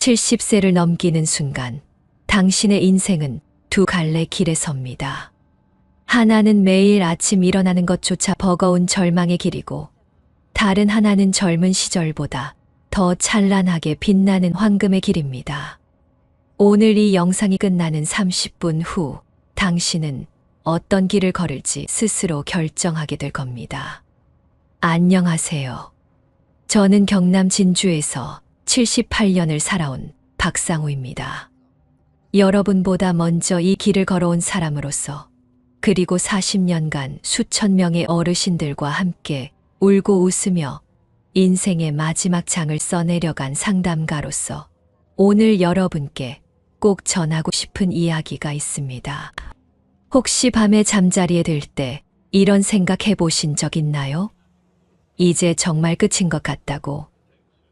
70세를 넘기는 순간 당신의 인생은 두 갈래 길에 섭니다. 하나는 매일 아침 일어나는 것조차 버거운 절망의 길이고, 다른 하나는 젊은 시절보다 더 찬란하게 빛나는 황금의 길입니다. 오늘 이 영상이 끝나는 30분 후 당신은 어떤 길을 걸을지 스스로 결정하게 될 겁니다. 안녕하세요. 저는 경남 진주에서 78년을 살아온 박상우입니다. 여러분보다 먼저 이 길을 걸어온 사람으로서, 그리고 40년간 수천 명의 어르신들과 함께 울고 웃으며 인생의 마지막 장을 써내려간 상담가로서 오늘 여러분께 꼭 전하고 싶은 이야기가 있습니다. 혹시 밤에 잠자리에 들 때 이런 생각 해보신 적 있나요? 이제 정말 끝인 것 같다고.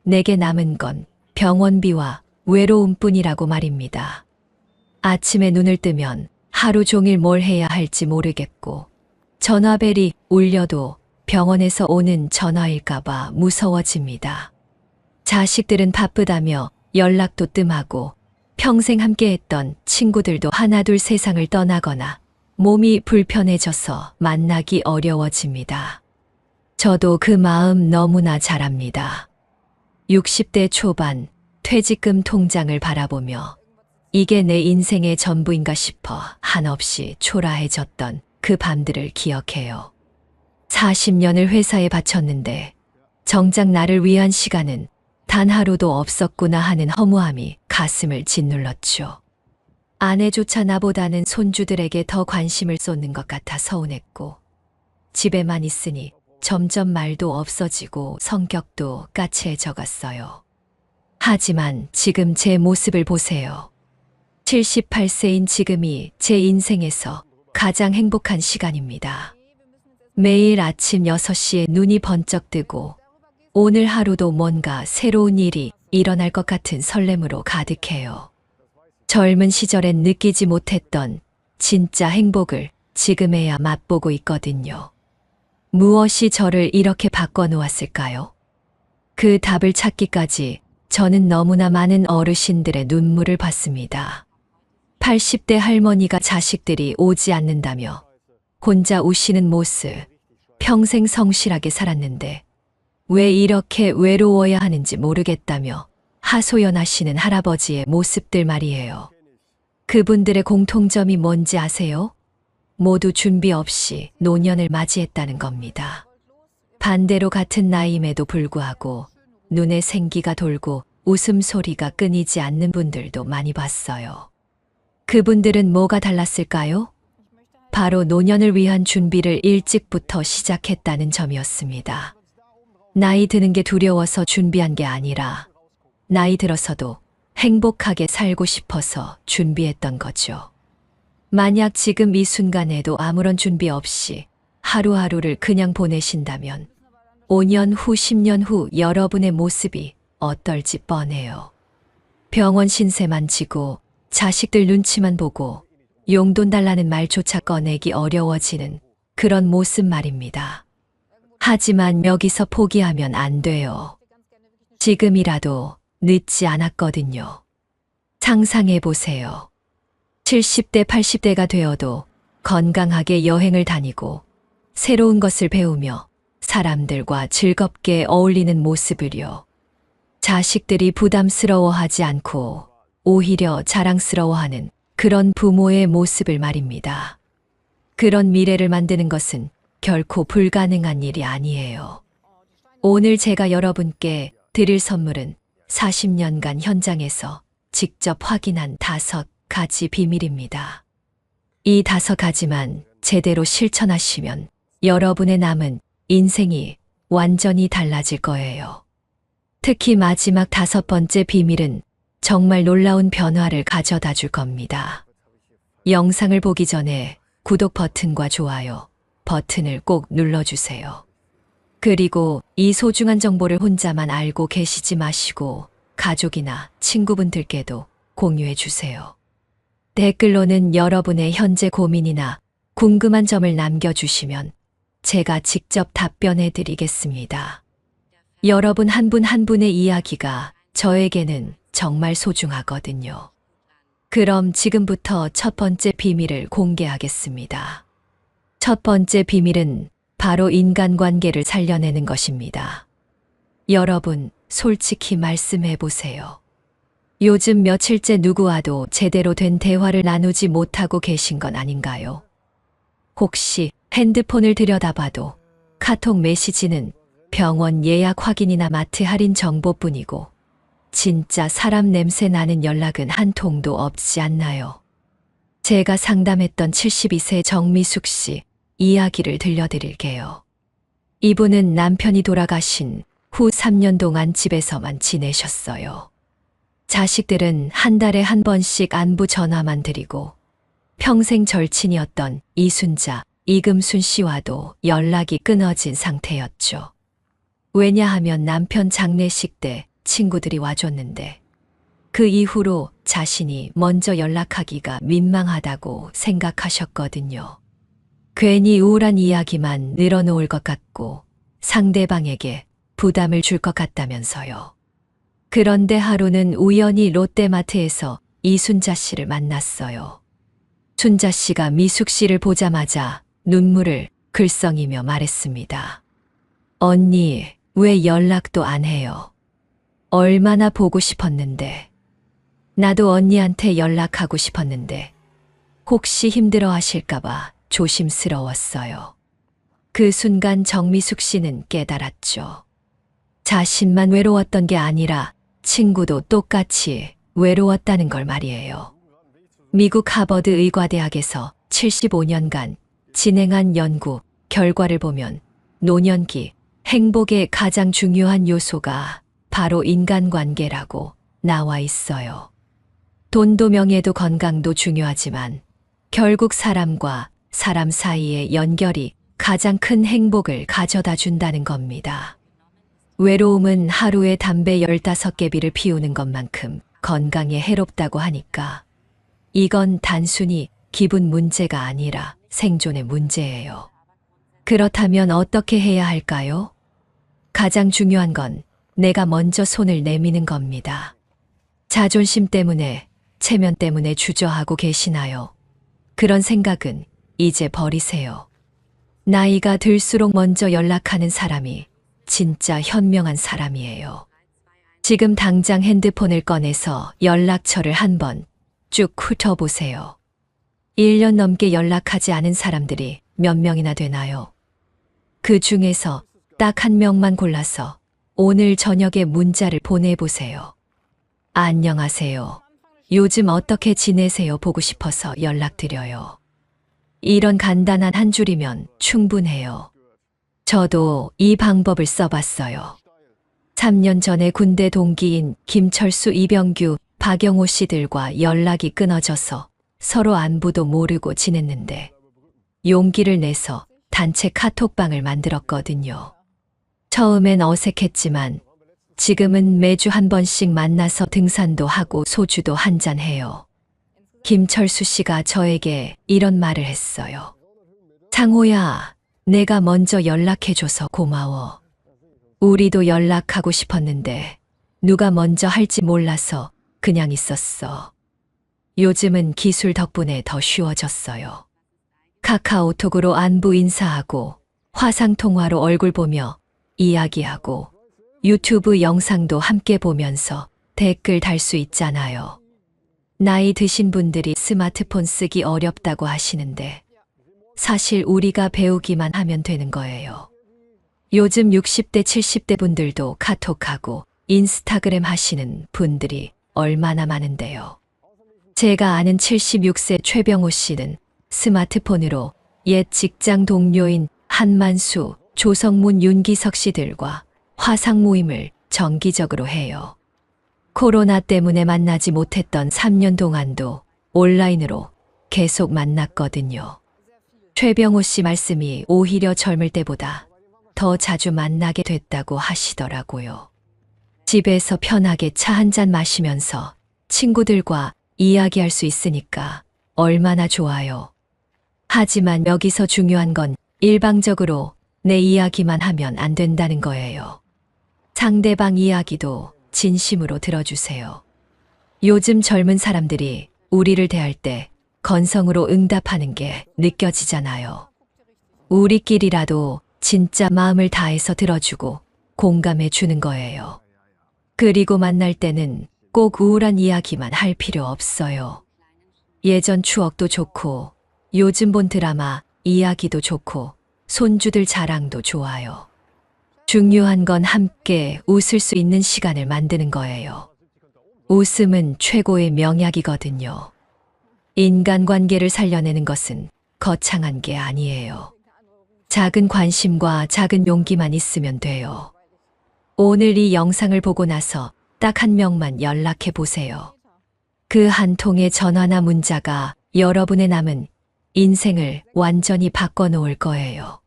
내게 남은 건 병원비와 외로움뿐이라고 말입니다. 아침에 눈을 뜨면 하루 종일 뭘 해야 할지 모르겠고, 전화벨이 울려도 병원에서 오는 전화일까봐 무서워집니다. 자식들은 바쁘다며 연락도 뜸하고, 평생 함께했던 친구들도 하나둘 세상을 떠나거나 몸이 불편해져서 만나기 어려워집니다. 저도 그 마음 너무나 잘 압니다. 60대 초반 퇴직금 통장을 바라보며 이게 내 인생의 전부인가 싶어 한없이 초라해졌던 그 밤들을 기억해요. 40년을 회사에 바쳤는데 정작 나를 위한 시간은 단 하루도 없었구나 하는 허무함이 가슴을 짓눌렀죠. 아내조차 나보다는 손주들에게 더 관심을 쏟는 것 같아 서운했고, 집에만 있으니 점점 말도 없어지고 성격도 까칠해져갔어요. 하지만 지금 제 모습을 보세요. 78세인 지금이 제 인생에서 가장 행복한 시간입니다. 매일 아침 6시에 눈이 번쩍 뜨고 오늘 하루도 뭔가 새로운 일이 일어날 것 같은 설렘으로 가득해요. 젊은 시절엔 느끼지 못했던 진짜 행복을 지금에야 맛보고 있거든요. 무엇이 저를 이렇게 바꿔놓았을까요? 그 답을 찾기까지 저는 너무나 많은 어르신들의 눈물을 봤습니다. 80대 할머니가 자식들이 오지 않는다며 혼자 우시는 모습, 평생 성실하게 살았는데 왜 이렇게 외로워야 하는지 모르겠다며 하소연하시는 할아버지의 모습들 말이에요. 그분들의 공통점이 뭔지 아세요? 모두 준비 없이 노년을 맞이했다는 겁니다. 반대로 같은 나이임에도 불구하고 눈에 생기가 돌고 웃음소리가 끊이지 않는 분들도 많이 봤어요. 그분들은 뭐가 달랐을까요? 바로 노년을 위한 준비를 일찍부터 시작했다는 점이었습니다. 나이 드는 게 두려워서 준비한 게 아니라 나이 들어서도 행복하게 살고 싶어서 준비했던 거죠. 만약 지금 이 순간에도 아무런 준비 없이 하루하루를 그냥 보내신다면 5년 후, 10년 후 여러분의 모습이 어떨지 뻔해요. 병원 신세만 지고 자식들 눈치만 보고 용돈 달라는 말조차 꺼내기 어려워지는 그런 모습 말입니다. 하지만 여기서 포기하면 안 돼요. 지금이라도 늦지 않았거든요. 상상해 보세요. 70대, 80대가 되어도 건강하게 여행을 다니고 새로운 것을 배우며 사람들과 즐겁게 어울리는 모습을요. 자식들이 부담스러워하지 않고 오히려 자랑스러워하는 그런 부모의 모습을 말입니다. 그런 미래를 만드는 것은 결코 불가능한 일이 아니에요. 오늘 제가 여러분께 드릴 선물은 40년간 현장에서 직접 확인한 5가지 비밀입니다. 이 5가지만 제대로 실천하시면 여러분의 남은 인생이 완전히 달라질 거예요. 특히 마지막 5번째 비밀은 정말 놀라운 변화를 가져다 줄 겁니다. 영상을 보기 전에 구독 버튼과 좋아요 버튼을 꼭 눌러주세요. 그리고 이 소중한 정보를 혼자만 알고 계시지 마시고 가족이나 친구분들께도 공유해 주세요. 댓글로는 여러분의 현재 고민이나 궁금한 점을 남겨주시면 제가 직접 답변해 드리겠습니다. 여러분 한 분 한 분의 이야기가 저에게는 정말 소중하거든요. 그럼 지금부터 첫 번째 비밀을 공개하겠습니다. 첫 번째 비밀은 바로 인간관계를 살려내는 것입니다. 여러분, 솔직히 말씀해 보세요. 요즘 며칠째 누구와도 제대로 된 대화를 나누지 못하고 계신 건 아닌가요? 혹시 핸드폰을 들여다봐도 카톡 메시지는 병원 예약 확인이나 마트 할인 정보뿐이고 진짜 사람 냄새 나는 연락은 한 통도 없지 않나요? 제가 상담했던 72세 정미숙 씨 이야기를 들려드릴게요. 이분은 남편이 돌아가신 후 3년 동안 집에서만 지내셨어요. 자식들은 한 달에 한 번씩 안부 전화만 드리고 평생 절친이었던 이순자, 이금순 씨와도 연락이 끊어진 상태였죠. 왜냐하면 남편 장례식 때 친구들이 와줬는데 그 이후로 자신이 먼저 연락하기가 민망하다고 생각하셨거든요. 괜히 우울한 이야기만 늘어놓을 것 같고 상대방에게 부담을 줄 것 같다면서요. 그런데 하루는 우연히 롯데마트에서 이순자 씨를 만났어요. 순자 씨가 미숙 씨를 보자마자 눈물을 글썽이며 말했습니다. 언니, 왜 연락도 안 해요? 얼마나 보고 싶었는데. 나도 언니한테 연락하고 싶었는데. 혹시 힘들어 하실까봐 조심스러웠어요. 그 순간 정미숙 씨는 깨달았죠. 자신만 외로웠던 게 아니라 친구도 똑같이 외로웠다는 걸 말이에요. 미국 하버드 의과대학에서 75년간 진행한 연구 결과를 보면 노년기 행복의 가장 중요한 요소가 바로 인간관계라고 나와 있어요. 돈도 명예도 건강도 중요하지만 결국 사람과 사람 사이의 연결이 가장 큰 행복을 가져다 준다는 겁니다. 외로움은 하루에 담배 15개비를 피우는 것만큼 건강에 해롭다고 하니까 이건 단순히 기분 문제가 아니라 생존의 문제예요. 그렇다면 어떻게 해야 할까요? 가장 중요한 건 내가 먼저 손을 내미는 겁니다. 자존심 때문에, 체면 때문에 주저하고 계시나요? 그런 생각은 이제 버리세요. 나이가 들수록 먼저 연락하는 사람이 진짜 현명한 사람이에요. 지금 당장 핸드폰을 꺼내서 연락처를 한번 쭉 훑어보세요. 1년 넘게 연락하지 않은 사람들이 몇 명이나 되나요? 그 중에서 딱 한 명만 골라서 오늘 저녁에 문자를 보내보세요. 안녕하세요. 요즘 어떻게 지내세요? 보고 싶어서 연락드려요. 이런 간단한 한 줄이면 충분해요. 저도 이 방법을 써봤어요. 3년 전에 군대 동기인 김철수, 이병규, 박영호 씨들과 연락이 끊어져서 서로 안부도 모르고 지냈는데 용기를 내서 단체 카톡방을 만들었거든요. 처음엔 어색했지만 지금은 매주 한 번씩 만나서 등산도 하고 소주도 한잔 해요. 김철수 씨가 저에게 이런 말을 했어요. 상호야, 내가 먼저 연락해줘서 고마워. 우리도 연락하고 싶었는데 누가 먼저 할지 몰라서 그냥 있었어. 요즘은 기술 덕분에 더 쉬워졌어요. 카카오톡으로 안부 인사하고 화상통화로 얼굴 보며 이야기하고 유튜브 영상도 함께 보면서 댓글 달 수 있잖아요. 나이 드신 분들이 스마트폰 쓰기 어렵다고 하시는데 사실 우리가 배우기만 하면 되는 거예요. 요즘 60대, 70대 분들도 카톡하고 인스타그램 하시는 분들이 얼마나 많은데요. 제가 아는 76세 최병호 씨는 스마트폰으로 옛 직장 동료인 한만수, 조성문, 윤기석 씨들과 화상 모임을 정기적으로 해요. 코로나 때문에 만나지 못했던 3년 동안도 온라인으로 계속 만났거든요. 최병호 씨 말씀이 오히려 젊을 때보다 더 자주 만나게 됐다고 하시더라고요. 집에서 편하게 차 한 잔 마시면서 친구들과 이야기할 수 있으니까 얼마나 좋아요. 하지만 여기서 중요한 건 일방적으로 내 이야기만 하면 안 된다는 거예요. 상대방 이야기도 진심으로 들어주세요. 요즘 젊은 사람들이 우리를 대할 때 건성으로 응답하는 게 느껴지잖아요. 우리끼리라도 진짜 마음을 다해서 들어주고 공감해 주는 거예요. 그리고 만날 때는 꼭 우울한 이야기만 할 필요 없어요. 예전 추억도 좋고, 요즘 본 드라마 이야기도 좋고, 손주들 자랑도 좋아요. 중요한 건 함께 웃을 수 있는 시간을 만드는 거예요. 웃음은 최고의 명약이거든요. 인간관계를 살려내는 것은 거창한 게 아니에요. 작은 관심과 작은 용기만 있으면 돼요. 오늘 이 영상을 보고 나서 딱 한 명만 연락해 보세요. 그 한 통의 전화나 문자가 여러분의 남은 인생을 완전히 바꿔놓을 거예요.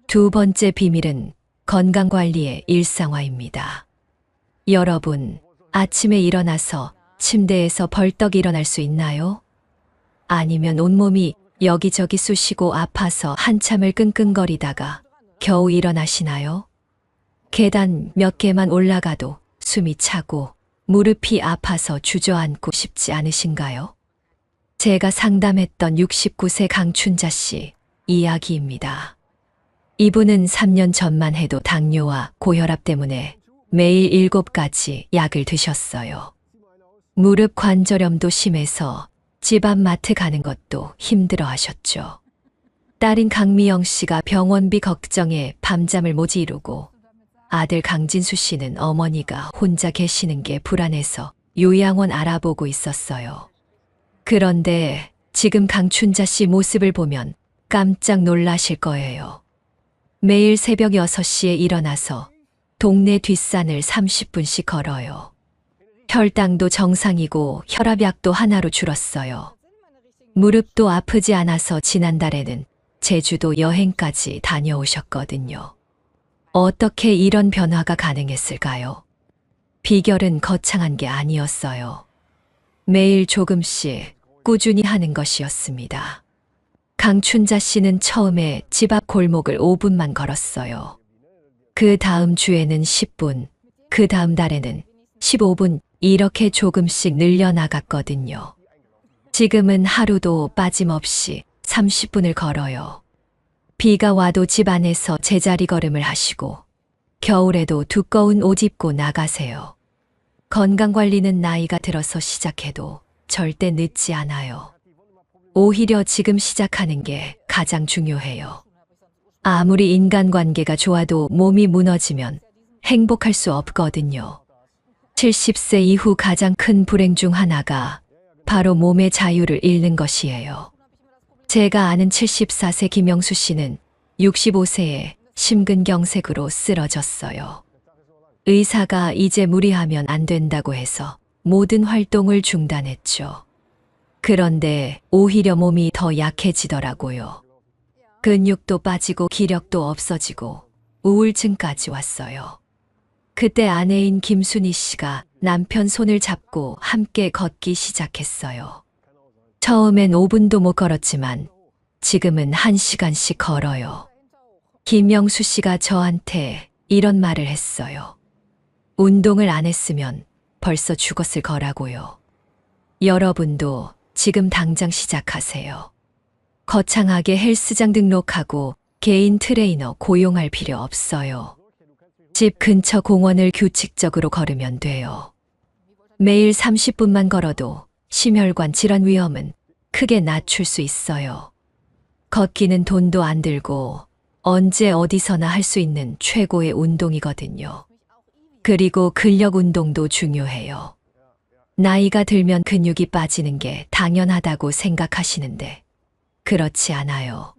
두 번째 비밀은 건강관리의 일상화입니다. 여러분, 아침에 일어나서 침대에서 벌떡 일어날 수 있나요? 아니면 온몸이 여기저기 쑤시고 아파서 한참을 끙끙거리다가 겨우 일어나시나요? 계단 몇 개만 올라가도 숨이 차고 무릎이 아파서 주저앉고 싶지 않으신가요? 제가 상담했던 69세 강춘자 씨 이야기입니다. 이분은 3년 전만 해도 당뇨와 고혈압 때문에 매일 7가지 약을 드셨어요. 무릎 관절염도 심해서 집 앞 마트 가는 것도 힘들어 하셨죠. 딸인 강미영 씨가 병원비 걱정에 밤잠을 못 이루고 아들 강진수 씨는 어머니가 혼자 계시는 게 불안해서 요양원 알아보고 있었어요. 그런데 지금 강춘자 씨 모습을 보면 깜짝 놀라실 거예요. 매일 새벽 6시에 일어나서 동네 뒷산을 30분씩 걸어요. 혈당도 정상이고 혈압약도 하나로 줄었어요. 무릎도 아프지 않아서 지난달에는 제주도 여행까지 다녀오셨거든요. 어떻게 이런 변화가 가능했을까요? 비결은 거창한 게 아니었어요. 매일 조금씩 꾸준히 하는 것이었습니다. 강춘자 씨는 처음에 집 앞 골목을 5분만 걸었어요. 그 다음 주에는 10분, 그 다음 달에는 15분 이렇게 조금씩 늘려나갔거든요. 지금은 하루도 빠짐없이 30분을 걸어요. 비가 와도 집 안에서 제자리 걸음을 하시고 겨울에도 두꺼운 옷 입고 나가세요. 건강관리는 나이가 들어서 시작해도 절대 늦지 않아요. 오히려 지금 시작하는 게 가장 중요해요. 아무리 인간관계가 좋아도 몸이 무너지면 행복할 수 없거든요. 70세 이후 가장 큰 불행 중 하나가 바로 몸의 자유를 잃는 것이에요. 제가 아는 74세 김영수 씨는 65세에 심근경색으로 쓰러졌어요. 의사가 이제 무리하면 안 된다고 해서 모든 활동을 중단했죠. 그런데 오히려 몸이 더 약해지더라고요. 근육도 빠지고 기력도 없어지고 우울증까지 왔어요. 그때 아내인 김순희 씨가 남편 손을 잡고 함께 걷기 시작했어요. 처음엔 5분도 못 걸었지만 지금은 1시간씩 걸어요. 김영수 씨가 저한테 이런 말을 했어요. 운동을 안 했으면 벌써 죽었을 거라고요. 여러분도 지금 당장 시작하세요. 거창하게 헬스장 등록하고 개인 트레이너 고용할 필요 없어요. 집 근처 공원을 규칙적으로 걸으면 돼요. 매일 30분만 걸어도 심혈관 질환 위험은 크게 낮출 수 있어요. 걷기는 돈도 안 들고 언제 어디서나 할 수 있는 최고의 운동이거든요. 그리고 근력 운동도 중요해요. 나이가 들면 근육이 빠지는 게 당연하다고 생각하시는데 그렇지 않아요.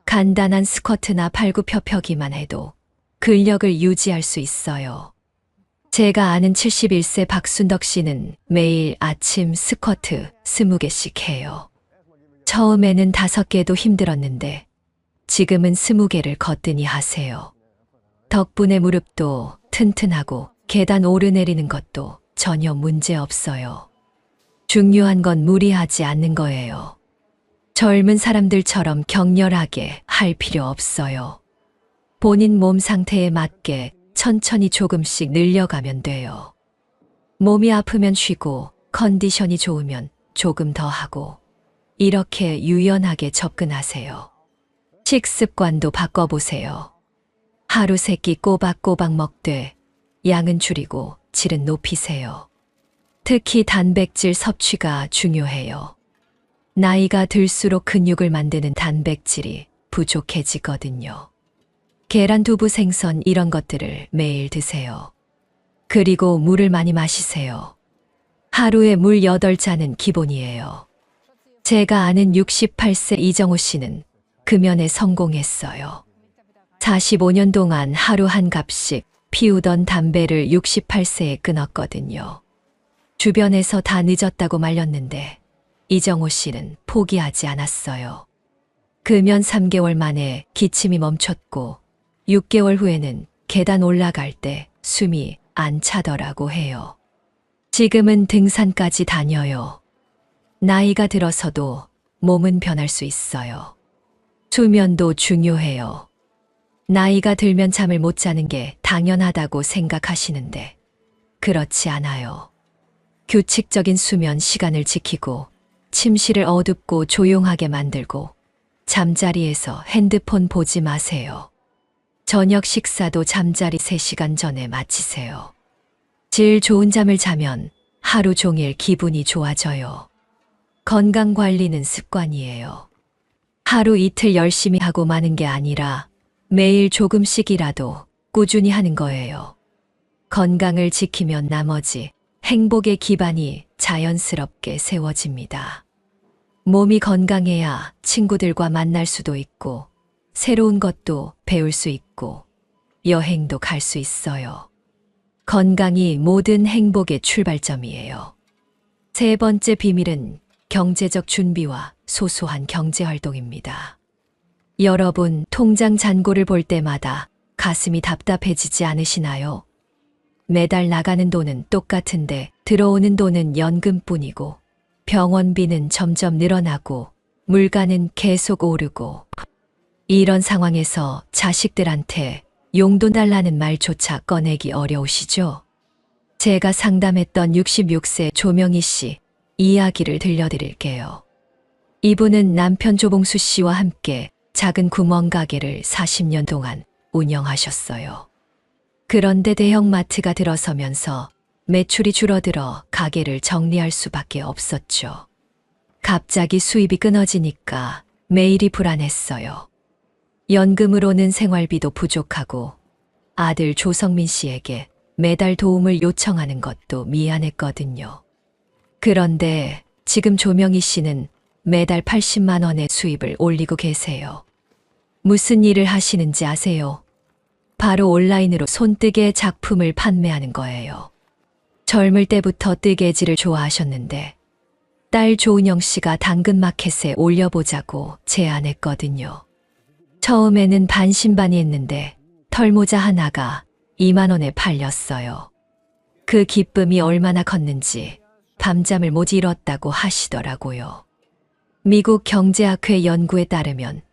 간단한 스쿼트나 팔굽혀펴기만 해도 근력을 유지할 수 있어요. 제가 아는 71세 박순덕 씨는 매일 아침 스쿼트 20개씩 해요. 처음에는 5개도 힘들었는데 지금은 20개를 거뜬히 하세요. 덕분에 무릎도 튼튼하고 계단 오르내리는 것도 전혀 문제 없어요. 중요한 건 무리하지 않는 거예요. 젊은 사람들처럼 격렬하게 할 필요 없어요. 본인 몸 상태에 맞게 천천히 조금씩 늘려가면 돼요. 몸이 아프면 쉬고 컨디션이 좋으면 조금 더 하고 이렇게 유연하게 접근하세요. 식습관도 바꿔보세요. 하루 3끼 꼬박꼬박 먹되 양은 줄이고 질은 높이세요. 특히 단백질 섭취가 중요해요. 나이가 들수록 근육을 만드는 단백질이 부족해지거든요. 계란, 두부, 생선 이런 것들을 매일 드세요. 그리고 물을 많이 마시세요. 하루에 물 8잔은 기본이에요. 제가 아는 68세 이정호 씨는 금연에 성공했어요. 45년 동안 하루 한 갑씩 피우던 담배를 68세에 끊었거든요. 주변에서 다 늦었다고 말렸는데 이정호 씨는 포기하지 않았어요. 금연 3개월 만에 기침이 멈췄고 6개월 후에는 계단 올라갈 때 숨이 안 차더라고 해요. 지금은 등산까지 다녀요. 나이가 들어서도 몸은 변할 수 있어요. 수면도 중요해요. 나이가 들면 잠을 못 자는 게 당연하다고 생각하시는데 그렇지 않아요. 규칙적인 수면 시간을 지키고 침실을 어둡고 조용하게 만들고 잠자리에서 핸드폰 보지 마세요. 저녁 식사도 잠자리 3시간 전에 마치세요. 질 좋은 잠을 자면 하루 종일 기분이 좋아져요. 건강 관리는 습관이에요. 하루 이틀 열심히 하고 마는 게 아니라 매일 조금씩이라도 꾸준히 하는 거예요. 건강을 지키면 나머지 행복의 기반이 자연스럽게 세워집니다. 몸이 건강해야 친구들과 만날 수도 있고, 새로운 것도 배울 수 있고, 여행도 갈 수 있어요. 건강이 모든 행복의 출발점이에요. 3번째 비밀은 경제적 준비와 소소한 경제활동입니다. 여러분, 통장 잔고를 볼 때마다 가슴이 답답해지지 않으시나요? 매달 나가는 돈은 똑같은데 들어오는 돈은 연금뿐이고 병원비는 점점 늘어나고 물가는 계속 오르고 이런 상황에서 자식들한테 용돈 달라는 말조차 꺼내기 어려우시죠? 제가 상담했던 66세 조명희 씨 이야기를 들려드릴게요. 이분은 남편 조봉수 씨와 함께 작은 구멍 가게를 40년 동안 운영하셨어요. 그런데 대형마트가 들어서면서 매출이 줄어들어 가게를 정리할 수밖에 없었죠. 갑자기 수입이 끊어지니까 매일이 불안했어요. 연금으로는 생활비도 부족하고 아들 조성민 씨에게 매달 도움을 요청하는 것도 미안했거든요. 그런데 지금 조명희 씨는 매달 80만 원의 수입을 올리고 계세요. 무슨 일을 하시는지 아세요? 바로 온라인으로 손뜨개 작품을 판매하는 거예요. 젊을 때부터 뜨개질을 좋아하셨는데 딸 조은영 씨가 당근마켓에 올려보자고 제안했거든요. 처음에는 반신반의했는데 털모자 하나가 2만 원에 팔렸어요. 그 기쁨이 얼마나 컸는지 밤잠을 못 이뤘다고 하시더라고요. 미국 경제학회 연구에 따르면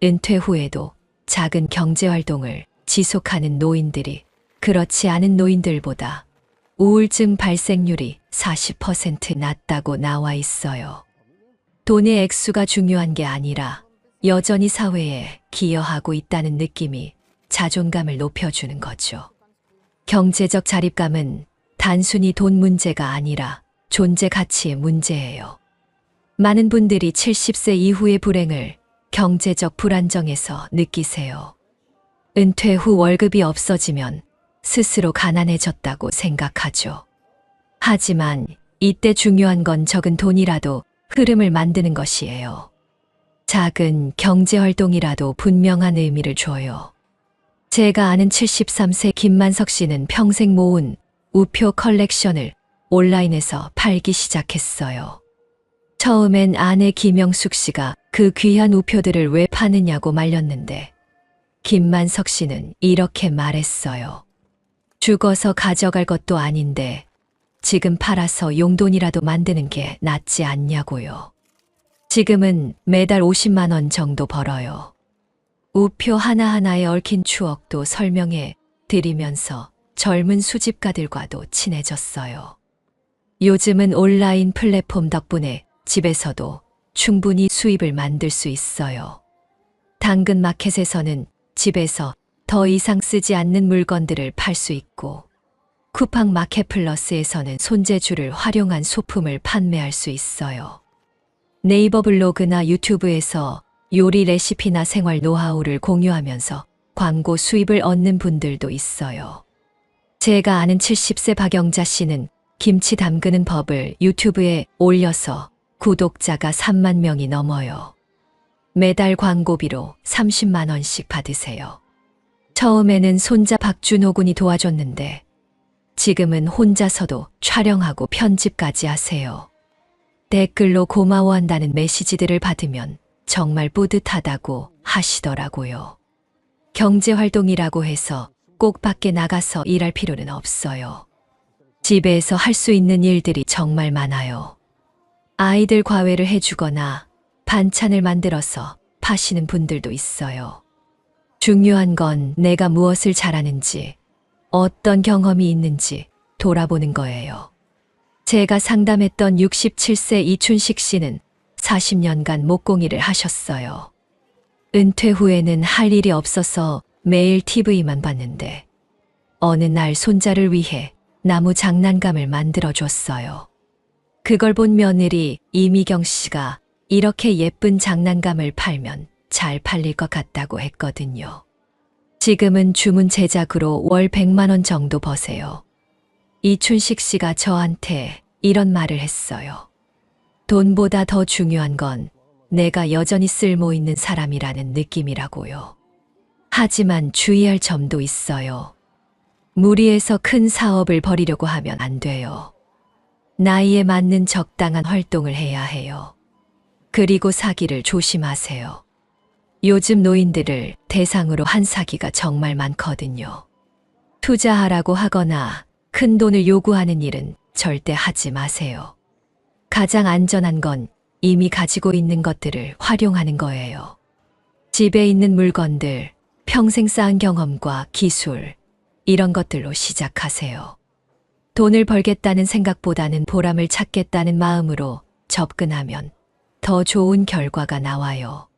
은퇴 후에도 작은 경제활동을 지속하는 노인들이 그렇지 않은 노인들보다 우울증 발생률이 40% 낮다고 나와 있어요. 돈의 액수가 중요한 게 아니라 여전히 사회에 기여하고 있다는 느낌이 자존감을 높여주는 거죠. 경제적 자립감은 단순히 돈 문제가 아니라 존재 가치의 문제예요. 많은 분들이 70세 이후의 불행을 경제적 불안정에서 느끼세요. 은퇴 후 월급이 없어지면 스스로 가난해졌다고 생각하죠. 하지만 이때 중요한 건 적은 돈이라도 흐름을 만드는 것이에요. 작은 경제활동이라도 분명한 의미를 줘요. 제가 아는 73세 김만석 씨는 평생 모은 우표 컬렉션을 온라인에서 팔기 시작했어요. 처음엔 아내 김영숙 씨가 그 귀한 우표들을 왜 파느냐고 말렸는데 김만석 씨는 이렇게 말했어요. 죽어서 가져갈 것도 아닌데 지금 팔아서 용돈이라도 만드는 게 낫지 않냐고요. 지금은 매달 50만 원 정도 벌어요. 우표 하나하나에 얽힌 추억도 설명해 드리면서 젊은 수집가들과도 친해졌어요. 요즘은 온라인 플랫폼 덕분에 집에서도 충분히 수입을 만들 수 있어요. 당근 마켓에서는 집에서 더 이상 쓰지 않는 물건들을 팔 수 있고, 쿠팡 마켓 플러스에서는 손재주를 활용한 소품을 판매할 수 있어요. 네이버 블로그나 유튜브에서 요리 레시피나 생활 노하우를 공유하면서 광고 수입을 얻는 분들도 있어요. 제가 아는 70세 박영자 씨는 김치 담그는 법을 유튜브에 올려서 구독자가 3만 명이 넘어요. 매달 광고비로 30만 원씩 받으세요. 처음에는 손자 박준호 군이 도와줬는데 지금은 혼자서도 촬영하고 편집까지 하세요. 댓글로 고마워한다는 메시지들을 받으면 정말 뿌듯하다고 하시더라고요. 경제활동이라고 해서 꼭 밖에 나가서 일할 필요는 없어요. 집에서 할 수 있는 일들이 정말 많아요. 아이들 과외를 해주거나 반찬을 만들어서 파시는 분들도 있어요. 중요한 건 내가 무엇을 잘하는지, 어떤 경험이 있는지 돌아보는 거예요. 제가 상담했던 67세 이춘식 씨는 40년간 목공일을 하셨어요. 은퇴 후에는 할 일이 없어서 매일 TV만 봤는데 어느 날 손자를 위해 나무 장난감을 만들어 줬어요. 그걸 본 며느리 이미경 씨가 이렇게 예쁜 장난감을 팔면 잘 팔릴 것 같다고 했거든요. 지금은 주문 제작으로 월 100만 원 정도 버세요. 이춘식 씨가 저한테 이런 말을 했어요. 돈보다 더 중요한 건 내가 여전히 쓸모 있는 사람이라는 느낌이라고요. 하지만 주의할 점도 있어요. 무리해서 큰 사업을 벌이려고 하면 안 돼요. 나이에 맞는 적당한 활동을 해야 해요. 그리고 사기를 조심하세요. 요즘 노인들을 대상으로 한 사기가 정말 많거든요. 투자하라고 하거나 큰 돈을 요구하는 일은 절대 하지 마세요. 가장 안전한 건 이미 가지고 있는 것들을 활용하는 거예요. 집에 있는 물건들, 평생 쌓은 경험과 기술, 이런 것들로 시작하세요. 돈을 벌겠다는 생각보다는 보람을 찾겠다는 마음으로 접근하면 더 좋은 결과가 나와요.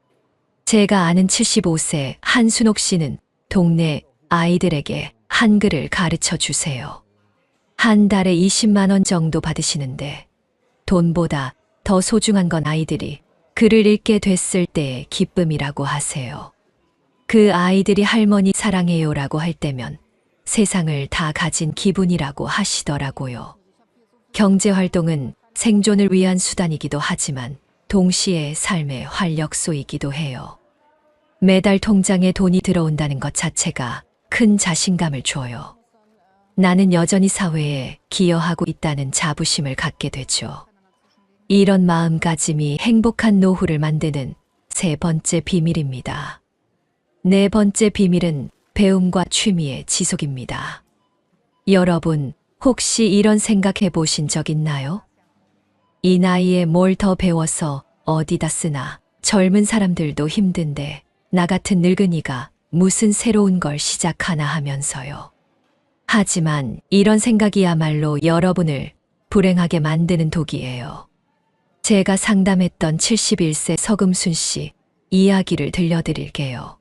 제가 아는 75세 한순옥 씨는 동네 아이들에게 한글을 가르쳐 주세요. 한 달에 20만 원 정도 받으시는데 돈보다 더 소중한 건 아이들이 글을 읽게 됐을 때의 기쁨이라고 하세요. 그 아이들이 할머니 사랑해요라고 할 때면 세상을 다 가진 기분이라고 하시더라고요. 경제활동은 생존을 위한 수단이기도 하지만 동시에 삶의 활력소이기도 해요. 매달 통장에 돈이 들어온다는 것 자체가 큰 자신감을 줘요. 나는 여전히 사회에 기여하고 있다는 자부심을 갖게 되죠. 이런 마음가짐이 행복한 노후를 만드는 세 번째 비밀입니다. 네 번째 비밀은 배움과 취미의 지속입니다. 여러분, 혹시 이런 생각해 보신 적 있나요? 이 나이에 뭘 더 배워서 어디다 쓰나, 젊은 사람들도 힘든데 나 같은 늙은이가 무슨 새로운 걸 시작하나 하면서요. 하지만 이런 생각이야말로 여러분을 불행하게 만드는 독이에요. 제가 상담했던 71세 서금순 씨 이야기를 들려드릴게요.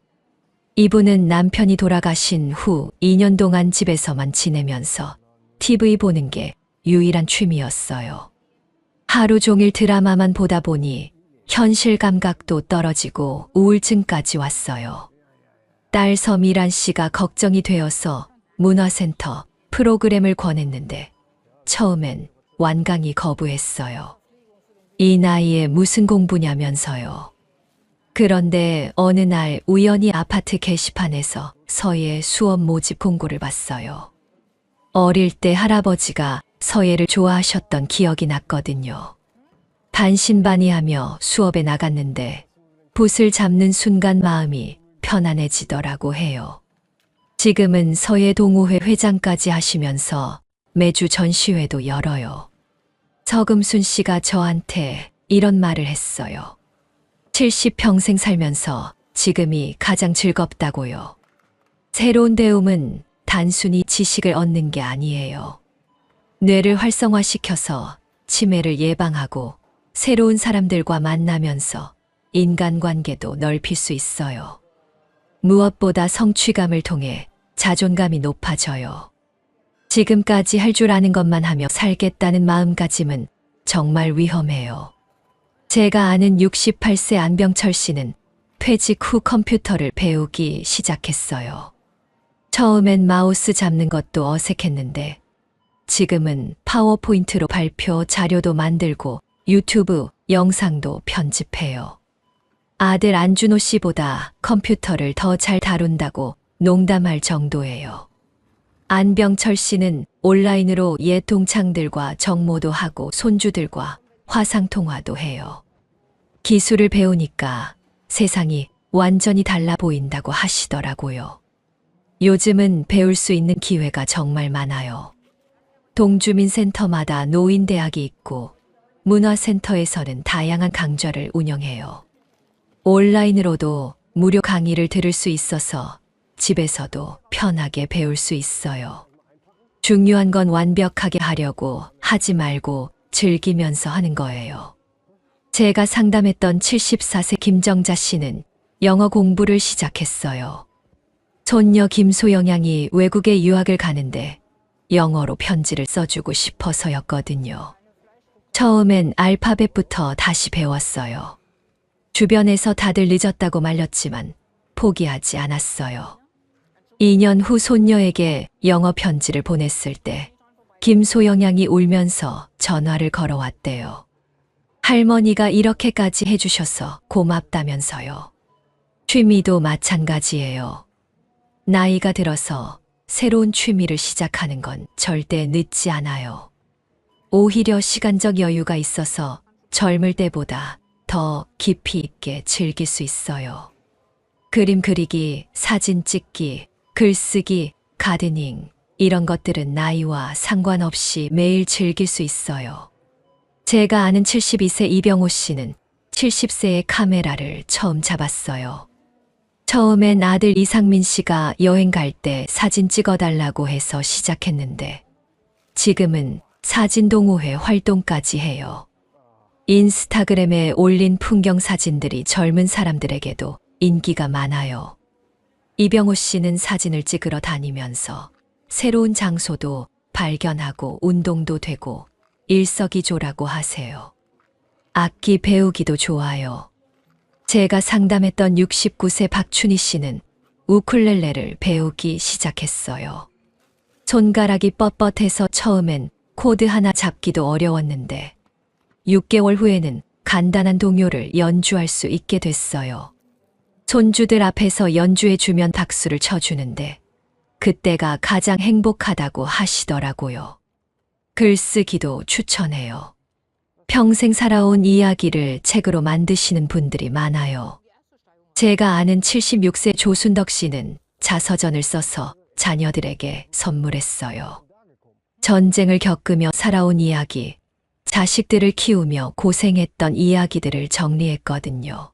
이분은 남편이 돌아가신 후 2년 동안 집에서만 지내면서 TV 보는 게 유일한 취미였어요. 하루 종일 드라마만 보다 보니 현실 감각도 떨어지고 우울증까지 왔어요. 딸 서미란 씨가 걱정이 되어서 문화센터 프로그램을 권했는데 처음엔 완강히 거부했어요. 이 나이에 무슨 공부냐면서요. 그런데 어느 날 우연히 아파트 게시판에서 서예 수업 모집 공고를 봤어요. 어릴 때 할아버지가 서예를 좋아하셨던 기억이 났거든요. 반신반의하며 수업에 나갔는데 붓을 잡는 순간 마음이 편안해지더라고 해요. 지금은 서예 동호회 회장까지 하시면서 매주 전시회도 열어요. 서금순 씨가 저한테 이런 말을 했어요. 70평생 살면서 지금이 가장 즐겁다고요. 새로운 배움은 단순히 지식을 얻는 게 아니에요. 뇌를 활성화시켜서 치매를 예방하고 새로운 사람들과 만나면서 인간관계도 넓힐 수 있어요. 무엇보다 성취감을 통해 자존감이 높아져요. 지금까지 할 줄 아는 것만 하며 살겠다는 마음가짐은 정말 위험해요. 제가 아는 68세 안병철 씨는 퇴직 후 컴퓨터를 배우기 시작했어요. 처음엔 마우스 잡는 것도 어색했는데 지금은 파워포인트로 발표 자료도 만들고 유튜브 영상도 편집해요. 아들 안준호 씨보다 컴퓨터를 더 잘 다룬다고 농담할 정도예요. 안병철 씨는 온라인으로 옛 동창들과 정모도 하고 손주들과 화상통화도 해요. 기술을 배우니까 세상이 완전히 달라 보인다고 하시더라고요. 요즘은 배울 수 있는 기회가 정말 많아요. 동주민센터마다 노인대학이 있고 문화센터에서는 다양한 강좌를 운영해요. 온라인으로도 무료 강의를 들을 수 있어서 집에서도 편하게 배울 수 있어요. 중요한 건 완벽하게 하려고 하지 말고 즐기면서 하는 거예요. 제가 상담했던 74세 김정자 씨는 영어 공부를 시작했어요. 손녀 김소영 양이 외국에 유학을 가는데 영어로 편지를 써주고 싶어서였거든요. 처음엔 알파벳부터 다시 배웠어요. 주변에서 다들 늦었다고 말렸지만 포기하지 않았어요. 2년 후 손녀에게 영어 편지를 보냈을 때 김소영 양이 울면서 전화를 걸어왔대요. 할머니가 이렇게까지 해주셔서 고맙다면서요. 취미도 마찬가지예요. 나이가 들어서 새로운 취미를 시작하는 건 절대 늦지 않아요. 오히려 시간적 여유가 있어서 젊을 때보다 더 깊이 있게 즐길 수 있어요. 그림 그리기, 사진 찍기, 글쓰기, 가드닝, 이런 것들은 나이와 상관없이 매일 즐길 수 있어요. 제가 아는 72세 이병호 씨는 70세에 카메라를 처음 잡았어요. 처음엔 아들 이상민 씨가 여행 갈 때 사진 찍어달라고 해서 시작했는데 지금은 사진 동호회 활동까지 해요. 인스타그램에 올린 풍경 사진들이 젊은 사람들에게도 인기가 많아요. 이병호 씨는 사진을 찍으러 다니면서 새로운 장소도 발견하고 운동도 되고 일석이조라고 하세요. 악기 배우기도 좋아요. 제가 상담했던 69세 박춘희 씨는 우쿨렐레를 배우기 시작했어요. 손가락이 뻣뻣해서 처음엔 코드 하나 잡기도 어려웠는데 6개월 후에는 간단한 동요를 연주할 수 있게 됐어요. 손주들 앞에서 연주해 주면 박수를 쳐주는데 그때가 가장 행복하다고 하시더라고요. 글쓰기도 추천해요. 평생 살아온 이야기를 책으로 만드시는 분들이 많아요. 제가 아는 76세 조순덕 씨는 자서전을 써서 자녀들에게 선물했어요. 전쟁을 겪으며 살아온 이야기, 자식들을 키우며 고생했던 이야기들을 정리했거든요.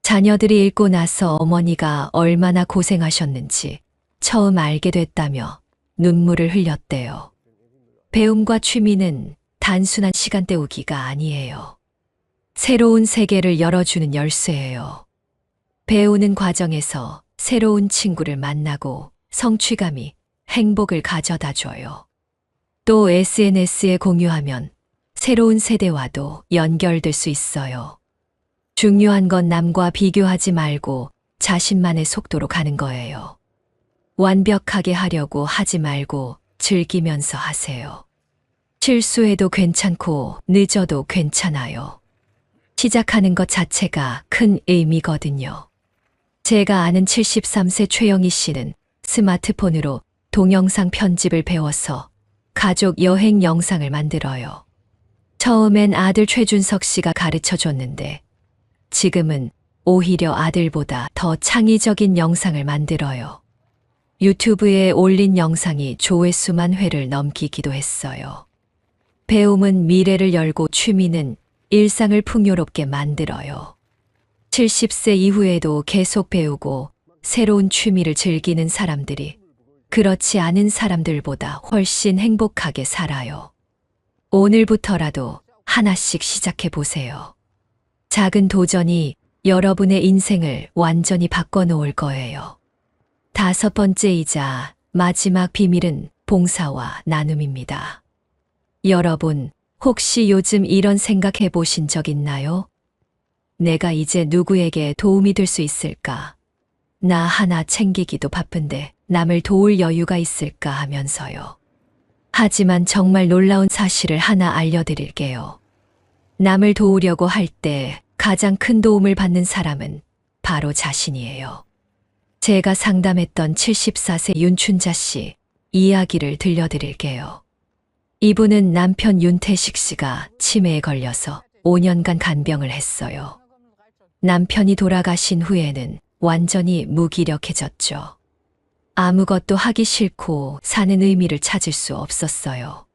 자녀들이 읽고 나서 어머니가 얼마나 고생하셨는지 처음 알게 됐다며 눈물을 흘렸대요. 배움과 취미는 단순한 시간 때우기가 아니에요. 새로운 세계를 열어주는 열쇠예요. 배우는 과정에서 새로운 친구를 만나고 성취감이 행복을 가져다 줘요. 또 SNS에 공유하면 새로운 세대와도 연결될 수 있어요. 중요한 건 남과 비교하지 말고 자신만의 속도로 가는 거예요. 완벽하게 하려고 하지 말고 즐기면서 하세요. 실수해도 괜찮고 늦어도 괜찮아요. 시작하는 것 자체가 큰 의미거든요. 제가 아는 73세 최영희 씨는 스마트폰으로 동영상 편집을 배워서 가족 여행 영상을 만들어요. 처음엔 아들 최준석 씨가 가르쳐 줬는데 지금은 오히려 아들보다 더 창의적인 영상을 만들어요. 유튜브에 올린 영상이 조회수만 회를 넘기기도 했어요. 배움은 미래를 열고 취미는 일상을 풍요롭게 만들어요. 70세 이후에도 계속 배우고 새로운 취미를 즐기는 사람들이 그렇지 않은 사람들보다 훨씬 행복하게 살아요. 오늘부터라도 하나씩 시작해 보세요. 작은 도전이 여러분의 인생을 완전히 바꿔놓을 거예요. 5번째이자 마지막 비밀은 봉사와 나눔입니다. 여러분, 혹시 요즘 이런 생각해 보신 적 있나요? 내가 이제 누구에게 도움이 될 수 있을까? 나 하나 챙기기도 바쁜데 남을 도울 여유가 있을까 하면서요. 하지만 정말 놀라운 사실을 하나 알려드릴게요. 남을 도우려고 할 때 가장 큰 도움을 받는 사람은 바로 자신이에요. 제가 상담했던 74세 윤춘자 씨 이야기를 들려드릴게요. 이분은 남편 윤태식 씨가 치매에 걸려서 5년간 간병을 했어요. 남편이 돌아가신 후에는 완전히 무기력해졌죠. 아무것도 하기 싫고 사는 의미를 찾을 수 없었어요.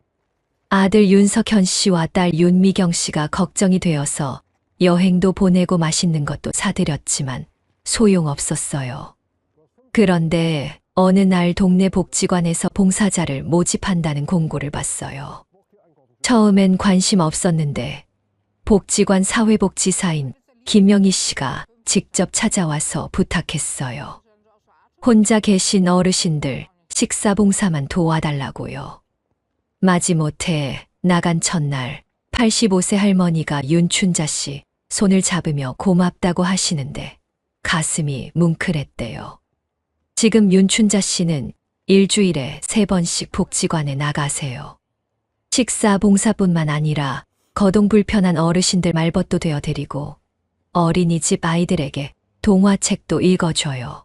아들 윤석현 씨와 딸 윤미경 씨가 걱정이 되어서 여행도 보내고 맛있는 것도 사드렸지만 소용없었어요. 그런데 어느 날 동네 복지관에서 봉사자를 모집한다는 공고를 봤어요. 처음엔 관심 없었는데 복지관 사회복지사인 김명희 씨가 직접 찾아와서 부탁했어요. 혼자 계신 어르신들 식사 봉사만 도와달라고요. 마지못해 나간 첫날 85세 할머니가 윤춘자 씨 손을 잡으며 고맙다고 하시는데 가슴이 뭉클했대요. 지금 윤춘자 씨는 일주일에 3번씩 복지관에 나가세요. 식사 봉사뿐만 아니라 거동 불편한 어르신들 말벗도 되어 드리고 어린이집 아이들에게 동화책도 읽어줘요.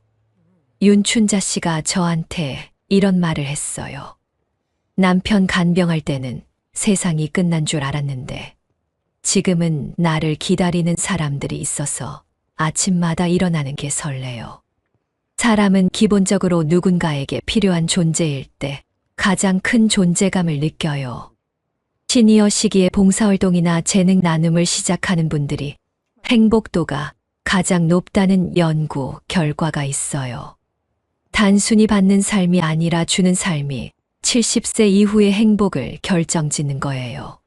윤춘자 씨가 저한테 이런 말을 했어요. 남편 간병할 때는 세상이 끝난 줄 알았는데 지금은 나를 기다리는 사람들이 있어서 아침마다 일어나는 게 설레요. 사람은 기본적으로 누군가에게 필요한 존재일 때 가장 큰 존재감을 느껴요. 시니어 시기에 봉사활동이나 재능 나눔을 시작하는 분들이 행복도가 가장 높다는 연구 결과가 있어요. 단순히 받는 삶이 아니라 주는 삶이 70세 이후의 행복을 결정짓는 거예요.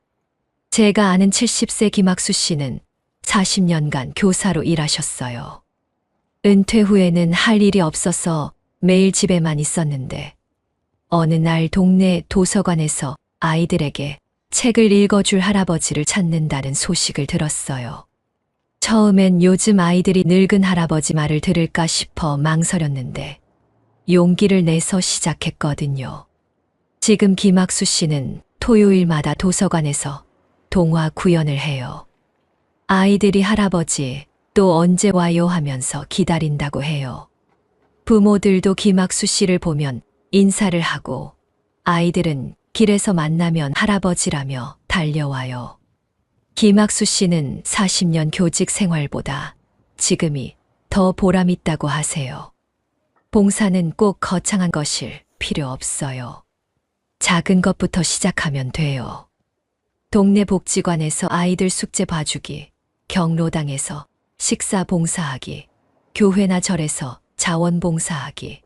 제가 아는 70세 김학수 씨는 40년간 교사로 일하셨어요. 은퇴 후에는 할 일이 없어서 매일 집에만 있었는데 어느 날 동네 도서관에서 아이들에게 책을 읽어줄 할아버지를 찾는다는 소식을 들었어요. 처음엔 요즘 아이들이 늙은 할아버지 말을 들을까 싶어 망설였는데 용기를 내서 시작했거든요. 지금 김학수 씨는 토요일마다 도서관에서 동화 구연을 해요. 아이들이 할아버지 또 언제 와요 하면서 기다린다고 해요. 부모들도 김학수 씨를 보면 인사를 하고 아이들은 길에서 만나면 할아버지라며 달려와요. 김학수 씨는 40년 교직 생활보다 지금이 더 보람있다고 하세요. 봉사는 꼭 거창한 것일 필요 없어요. 작은 것부터 시작하면 돼요. 동네 복지관에서 아이들 숙제 봐주기, 경로당에서 식사 봉사하기, 교회나 절에서 자원 봉사하기.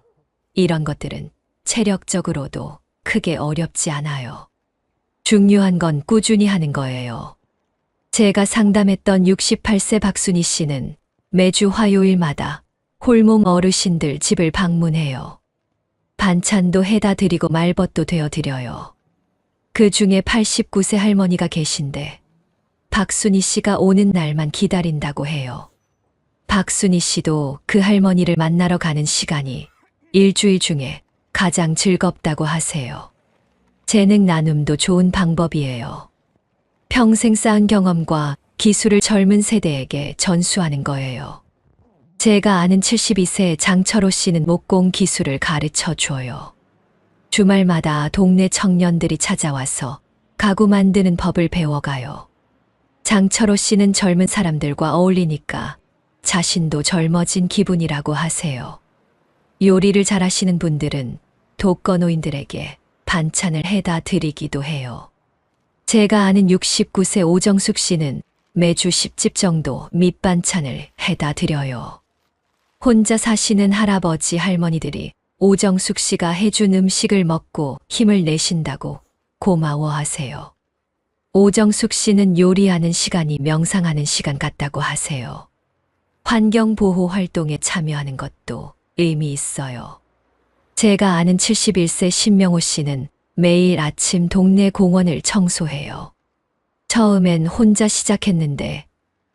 이런 것들은 체력적으로도 크게 어렵지 않아요. 중요한 건 꾸준히 하는 거예요. 제가 상담했던 68세 박순희 씨는 매주 화요일마다 홀몸 어르신들 집을 방문해요. 반찬도 해다 드리고 말벗도 되어 드려요. 그 중에 89세 할머니가 계신데 박순희 씨가 오는 날만 기다린다고 해요. 박순희 씨도 그 할머니를 만나러 가는 시간이 일주일 중에 가장 즐겁다고 하세요. 재능 나눔도 좋은 방법이에요. 평생 쌓은 경험과 기술을 젊은 세대에게 전수하는 거예요. 제가 아는 72세 장철호 씨는 목공 기술을 가르쳐 줘요. 주말마다 동네 청년들이 찾아와서 가구 만드는 법을 배워가요. 장철호 씨는 젊은 사람들과 어울리니까 자신도 젊어진 기분이라고 하세요. 요리를 잘하시는 분들은 독거노인들에게 반찬을 해다 드리기도 해요. 제가 아는 69세 오정숙 씨는 매주 10집 정도 밑반찬을 해다 드려요. 혼자 사시는 할아버지 할머니들이 오정숙 씨가 해준 음식을 먹고 힘을 내신다고 고마워하세요. 오정숙 씨는 요리하는 시간이 명상하는 시간 같다고 하세요. 환경보호 활동에 참여하는 것도 의미 있어요. 제가 아는 71세 신명호 씨는 매일 아침 동네 공원을 청소해요. 처음엔 혼자 시작했는데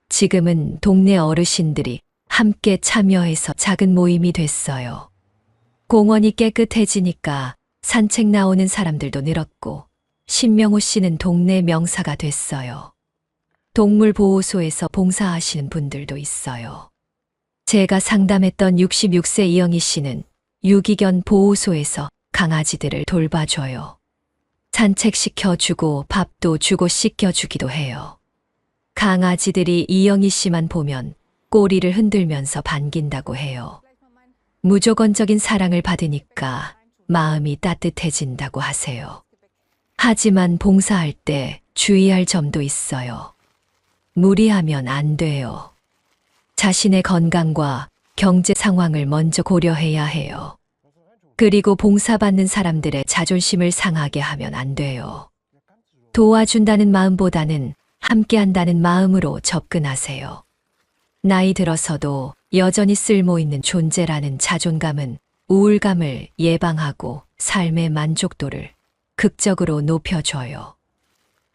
지금은 동네 어르신들이 함께 참여해서 작은 모임이 됐어요. 공원이 깨끗해지니까 산책 나오는 사람들도 늘었고 신명호 씨는 동네 명사가 됐어요. 동물보호소에서 봉사하시는 분들도 있어요. 제가 상담했던 66세 이영희 씨는 유기견 보호소에서 강아지들을 돌봐줘요. 산책시켜주고 밥도 주고 씻겨주기도 해요. 강아지들이 이영희 씨만 보면 꼬리를 흔들면서 반긴다고 해요. 무조건적인 사랑을 받으니까 마음이 따뜻해진다고 하세요. 하지만 봉사할 때 주의할 점도 있어요. 무리하면 안 돼요. 자신의 건강과 경제 상황을 먼저 고려해야 해요. 그리고 봉사받는 사람들의 자존심을 상하게 하면 안 돼요. 도와준다는 마음보다는 함께한다는 마음으로 접근하세요. 나이 들어서도 여전히 쓸모있는 존재라는 자존감은 우울감을 예방하고 삶의 만족도를 극적으로 높여줘요.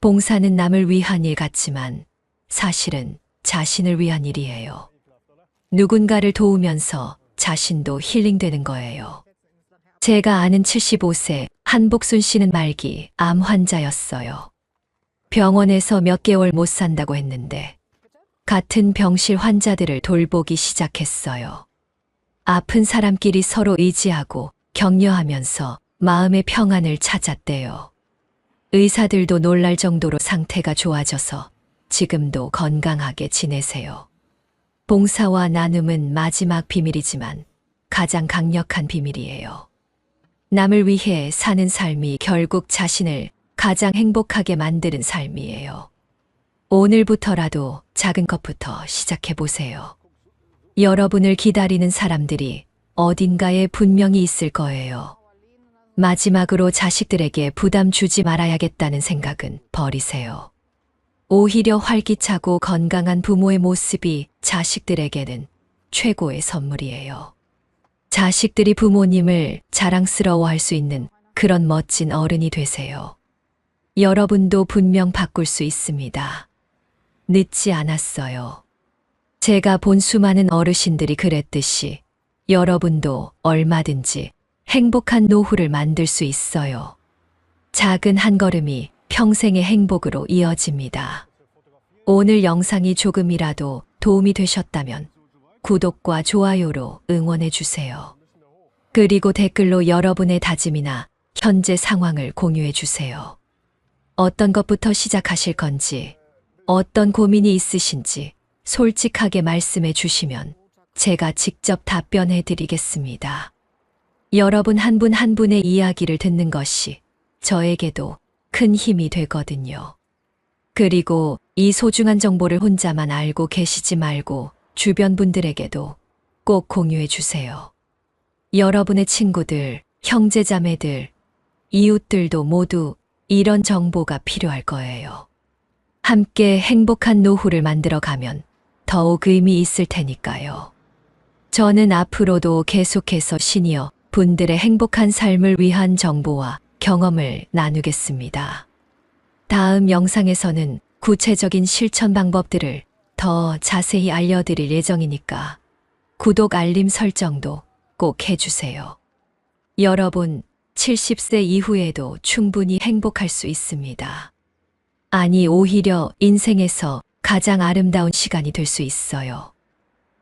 봉사는 남을 위한 일 같지만 사실은 자신을 위한 일이에요. 누군가를 도우면서 자신도 힐링되는 거예요. 제가 아는 75세 한복순 씨는 말기 암 환자였어요. 병원에서 몇 개월 못 산다고 했는데 같은 병실 환자들을 돌보기 시작했어요. 아픈 사람끼리 서로 의지하고 격려하면서 마음의 평안을 찾았대요. 의사들도 놀랄 정도로 상태가 좋아져서 지금도 건강하게 지내세요. 봉사와 나눔은 마지막 비밀이지만 가장 강력한 비밀이에요. 남을 위해 사는 삶이 결국 자신을 가장 행복하게 만드는 삶이에요. 오늘부터라도 작은 것부터 시작해 보세요. 여러분을 기다리는 사람들이 어딘가에 분명히 있을 거예요. 마지막으로 자식들에게 부담 주지 말아야겠다는 생각은 버리세요. 오히려 활기차고 건강한 부모의 모습이 자식들에게는 최고의 선물이에요. 자식들이 부모님을 자랑스러워할 수 있는 그런 멋진 어른이 되세요. 여러분도 분명 바꿀 수 있습니다. 늦지 않았어요. 제가 본 수많은 어르신들이 그랬듯이 여러분도 얼마든지 행복한 노후를 만들 수 있어요. 작은 한 걸음이 평생의 행복으로 이어집니다. 오늘 영상이 조금이라도 도움이 되셨다면 구독과 좋아요로 응원해 주세요. 그리고 댓글로 여러분의 다짐이나 현재 상황을 공유해 주세요. 어떤 것부터 시작하실 건지, 어떤 고민이 있으신지 솔직하게 말씀해 주시면 제가 직접 답변해 드리겠습니다. 여러분 한 분 한 분의 이야기를 듣는 것이 저에게도 큰 힘이 되거든요. 그리고 이 소중한 정보를 혼자만 알고 계시지 말고 주변 분들에게도 꼭 공유해 주세요. 여러분의 친구들, 형제자매들, 이웃들도 모두 이런 정보가 필요할 거예요. 함께 행복한 노후를 만들어 가면 더욱 의미 있을 테니까요. 저는 앞으로도 계속해서 시니어 분들의 행복한 삶을 위한 정보와 경험을 나누겠습니다. 다음 영상에서는 구체적인 실천 방법들을 더 자세히 알려드릴 예정이니까 구독 알림 설정도 꼭 해주세요. 여러분, 70세 이후에도 충분히 행복할 수 있습니다. 아니, 오히려 인생에서 가장 아름다운 시간이 될 수 있어요.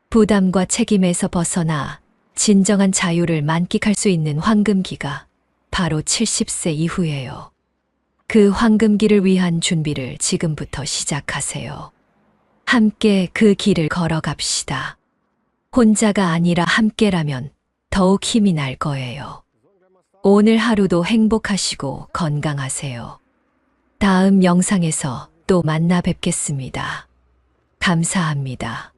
부담과 책임에서 벗어나 진정한 자유를 만끽할 수 있는 황금기가 바로 70세 이후예요. 그 황금기를 위한 준비를 지금부터 시작하세요. 함께 그 길을 걸어갑시다. 혼자가 아니라 함께라면 더욱 힘이 날 거예요. 오늘 하루도 행복하시고 건강하세요. 다음 영상에서 또 만나 뵙겠습니다. 감사합니다.